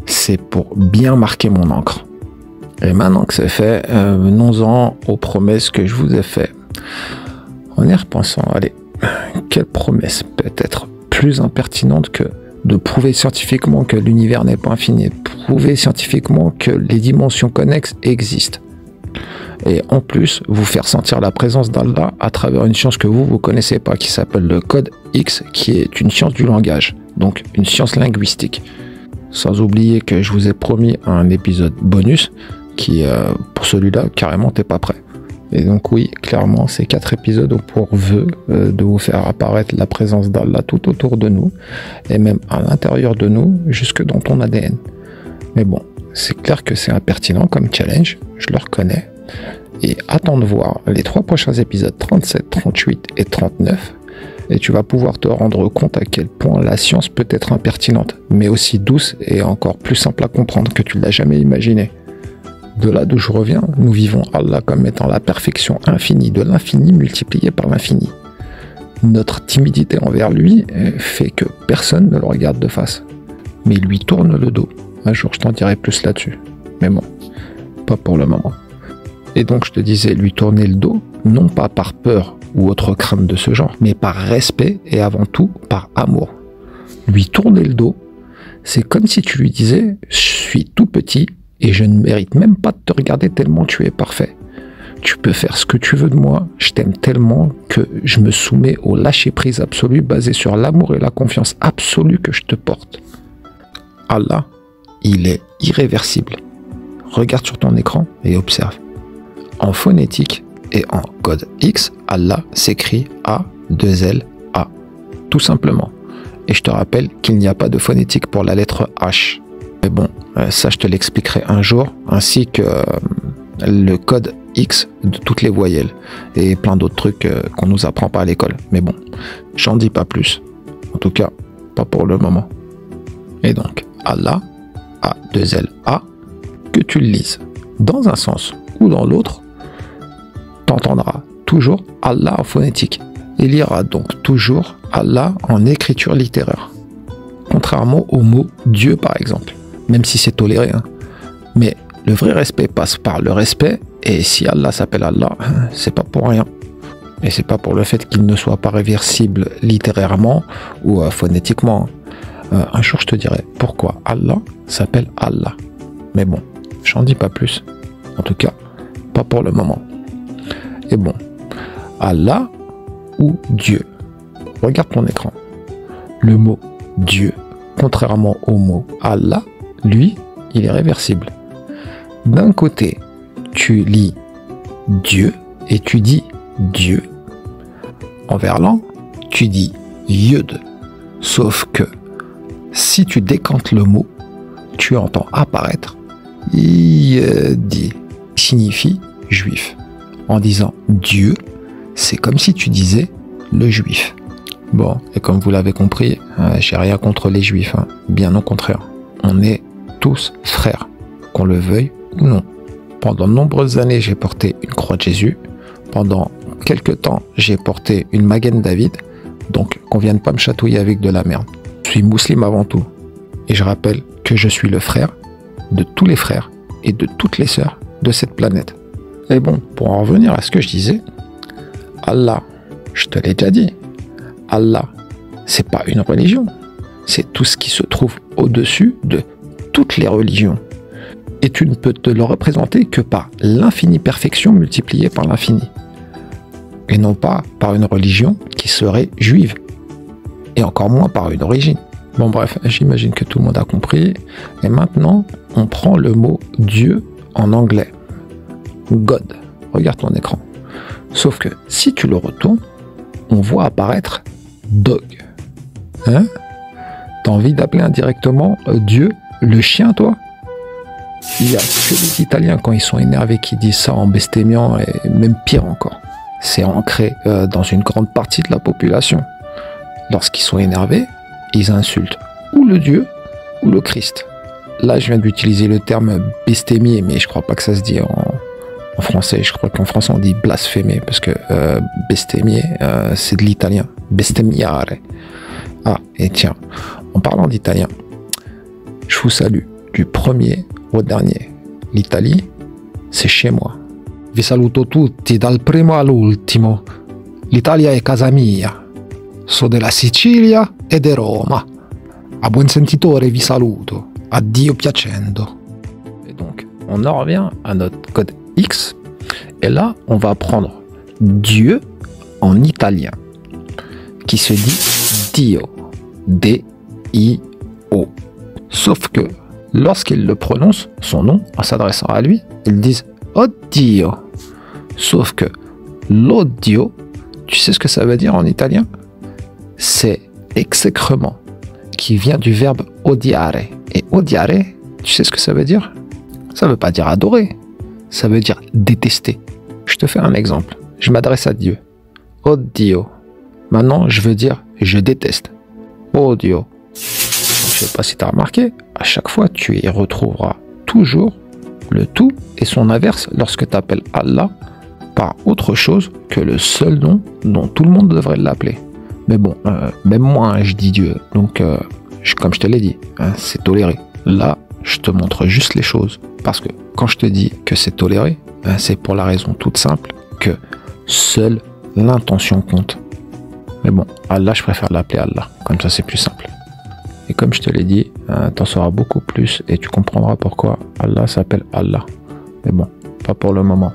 c'est pour bien marquer mon encre. Et maintenant que c'est fait, venons-en aux promesses que je vous ai faites. En y repensant, allez, quelle promesse peut être plus impertinente que de prouver scientifiquement que l'univers n'est pas infini, prouver scientifiquement que les dimensions connexes existent, et en plus vous faire sentir la présence d'Allah à travers une science que vous connaissez pas, qui s'appelle le code X, qui est une science du langage, donc une science linguistique. Sans oublier que je vous ai promis un épisode bonus qui, pour celui-là, carrément t'es pas prêt. Et donc oui, clairement, ces 4 épisodes ont pour vœu de vous faire apparaître la présence d'Allah tout autour de nous, et même à l'intérieur de nous, jusque dans ton ADN. Mais bon, c'est clair que c'est impertinent comme challenge, je le reconnais. Et attends de voir les 3 prochains épisodes, 37, 38 et 39, et tu vas pouvoir te rendre compte à quel point la science peut être impertinente, mais aussi douce et encore plus simple à comprendre que tu ne l'as jamais imaginé. De là d'où je reviens, nous vivons Allah comme étant la perfection infinie de l'infini multiplié par l'infini. Notre timidité envers lui fait que personne ne le regarde de face, mais il lui tourne le dos. Un jour je t'en dirai plus là-dessus, mais bon, pas pour le moment. Et donc je te disais, lui tourner le dos, non pas par peur ou autre crainte de ce genre, mais par respect et avant tout par amour. Lui tourner le dos, c'est comme si tu lui disais « je suis tout petit et je ne mérite même pas de te regarder tellement tu es parfait. Tu peux faire ce que tu veux de moi, je t'aime tellement que je me soumets au lâcher-prise absolu basé sur l'amour et la confiance absolue que je te porte. » Allah, il est irréversible. Regarde sur ton écran et observe. En phonétique et en code X, Allah s'écrit A-2-L-A, tout simplement. Et je te rappelle qu'il n'y a pas de phonétique pour la lettre H. Mais bon, ça je te l'expliquerai un jour, ainsi que le code X de toutes les voyelles et plein d'autres trucs qu'on nous apprend pas à l'école. Mais bon, j'en dis pas plus. En tout cas, pas pour le moment. Et donc, Allah, A-2-L-A, que tu le lises dans un sens ou dans l'autre, t'entendras toujours Allah en phonétique. Il y aura donc toujours Allah en écriture littéraire. Contrairement au mot Dieu par exemple, même si c'est toléré. Mais le vrai respect passe par le respect, et si Allah s'appelle Allah, c'est pas pour rien. Et c'est pas pour le fait qu'il ne soit pas réversible littérairement ou phonétiquement. Un jour je te dirai pourquoi Allah s'appelle Allah. Mais bon, j'en dis pas plus. En tout cas, pas pour le moment. Et bon, Allah ou Dieu. Regarde ton écran. Le mot Dieu, contrairement au mot Allah, lui, il est réversible. D'un côté, tu lis Dieu et tu dis Dieu. En verlan, tu dis Yud. Sauf que si tu décantes le mot, tu entends apparaître Yedi, signifie juif. En disant Dieu, c'est comme si tu disais le juif. Bon, et comme vous l'avez compris, j'ai rien contre les juifs, bien au contraire. On est tous frères, qu'on le veuille ou non. Pendant de nombreuses années, j'ai porté une croix de Jésus. Pendant quelques temps, j'ai porté une Magen David. Donc, qu'on vienne pas me chatouiller avec de la merde. Je suis musulman avant tout. Et je rappelle que je suis le frère de tous les frères et de toutes les sœurs de cette planète. Et bon, pour en revenir à ce que je disais, Allah, je te l'ai déjà dit, Allah, c'est pas une religion, c'est tout ce qui se trouve au-dessus de toutes les religions. Et tu ne peux te le représenter que par l'infinie perfection multipliée par l'infini. Et non pas par une religion qui serait juive. Et encore moins par une origine. Bon bref, j'imagine que tout le monde a compris. Et maintenant, on prend le mot Dieu en anglais. God. Regarde ton écran. Sauf que si tu le retournes, on voit apparaître dog. Hein? T'as envie d'appeler indirectement Dieu le chien, toi? Il y a que les Italiens, quand ils sont énervés, qui disent ça en bestémiant, et même pire encore. C'est ancré dans une grande partie de la population. Lorsqu'ils sont énervés, ils insultent ou le Dieu ou le Christ. Là, je viens d'utiliser le terme bestémier, mais je crois pas que ça se dit en français. Je crois qu'en français, on dit blasphémer, parce que bestémier, c'est de l'italien. Bestemmiare. Ah, et tiens, en parlant d'italien, je vous salue du premier au dernier. L'Italie, c'est chez moi. Vi saluto tutti dal primo all'ultimo. L'Italia è casa mia. So della Sicilia e di Roma. A buon sentitore vi saluto. Addio piacendo. Et donc, on en revient à notre code X. Et là, on va prendre Dieu en italien, qui se dit Dio. D-I-O. Sauf que, lorsqu'ils le prononcent, son nom, en s'adressant à lui, ils disent Oddio. Sauf que l'odio, tu sais ce que ça veut dire en italien? C'est exécrement, qui vient du verbe odiare. Et odiare, tu sais ce que ça veut dire? Ça veut pas dire adorer, ça veut dire détester. Je te fais un exemple. Je m'adresse à Dieu. Oddio. Maintenant, je veux dire je déteste. Odio. Je sais pas si tu as remarqué, à chaque fois, tu y retrouveras toujours le tout et son inverse lorsque tu appelles Allah par autre chose que le seul nom dont tout le monde devrait l'appeler. Mais bon, même moi, hein, je dis Dieu. Donc, comme je te l'ai dit, hein, c'est toléré. Là, je te montre juste les choses. Parce que quand je te dis que c'est toléré, hein, c'est pour la raison toute simple que seule l'intention compte. Mais bon, Allah, je préfère l'appeler Allah. Comme ça, c'est plus simple. Et comme je te l'ai dit, hein, t'en sauras beaucoup plus et tu comprendras pourquoi Allah s'appelle Allah. Mais bon, pas pour le moment.